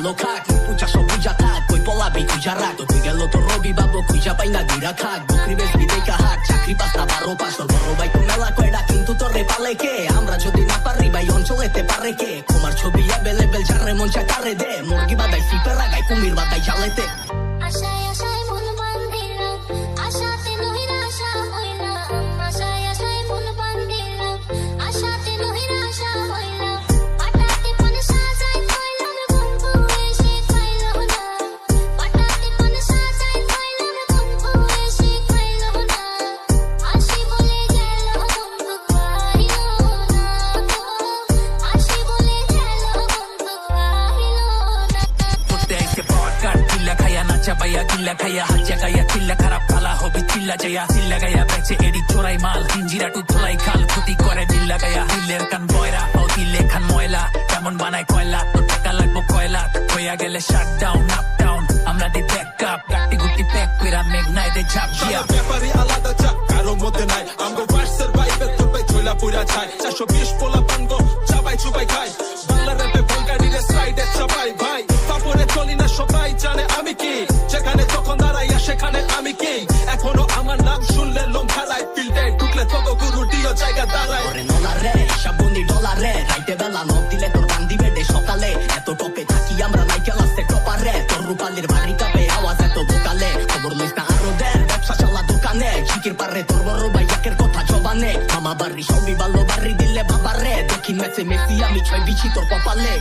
ভালো খাক পূজা সব পূজা থাক কই পলাবি খুঁজা রাখ তুই গেল তো রবি বাবু খুঁজা পাই না দিরা খাক বকরি বেশি দেখা হাক চাকরি পাস না 12 তোর বড় ভাই তো মেলা কয়টা কিন্তু তোরে পালে কে আমরা যদি না পারি ভাই অঞ্চলেতে পারে কে তোমার ছবি অ্যাভেলেবেল যারে মন চায় তারে দে মুরগি বাদাই সিপে রাগাই কুমির বাদাই জালেতে আশায় আশায় মন বান্ধিলাম আশাতে নৈরাশা হইলাম আশায় আশায় মন বান্ধিলাম আশাতে নৈরাশা হইলাম হঠাৎ মন সাজাই কইলাম বন্ধু এসে কইলো না হঠাৎ মন সাজাই কইলাম বন্ধু এসে কইলো না আসি বলে গেল বন্ধু আইলো না আসি বলে গেল বন্ধু আইলো না করতে আইছে পডকাস্ট কিল্লা খায়া নাচা বাইয়া কিল্লা খায়া হাত জাগাইয়া কিল্লা খারাপ ভালা হবে চিল্লা যাইয়া চিল্লা গাইয়া বেচে এডি চোরাই মাল হিঞ্জিরা টু ধোলাই খাল ক্ষতি করে দিল্লা গাইয়া হিলের কান বয়রা ও দিলে খান ময়লা কেমন বানায় কয়লা তোর টাকা লাগবো কয়লা হইয়া গেলে শাট ডাউন আপ ডাউন আমরা দি ব্যাক আপ গাটি গুটি প্যাক কইরা মেঘনায় দে ঝাপ দিয়া ব্যাপারই আলাদা চাপ কারো মধ্যে নাই আমগো ভার্সের ভাইবে তোর ভাই ঝোলা পুরা ছাই 420 পোলা পাঙ্গো চাবাই চুবাই খাই বাংলা র্যাপে বাঙ্গালি রে সাইডে চাবাই ভাই তারপরে চলি না সবাই জানে আমি কি যেখানে তখন দাঁড়াইয়া সেখানে আমি কি এখনো আমার নাম শুনলে লোম খালায় ফিল্ডে ঢুকলে তত গুরু দিও জায়গা দাঁড়ায় ওরে নলারে সাবুনি ডলারে রাইতে বেলা নখ দিলে তোর গান দিবে দে সকালে এত টপে থাকি আমরা নাইকেল আসতে টপারে তোর রূপালির বাড়ি কাপে আওয়াজ এত বোকালে খবর লইস না আরো দেন ব্যবসা চালা দোকানে ঝিকির পারে তোর বড় ভাই একের কথা জবানে মামা বাড়ি সবই ভালো বাড়ি দিলে বাবারে দেখি মেসে মেসি আমি ছয় বিছি তোর কপালে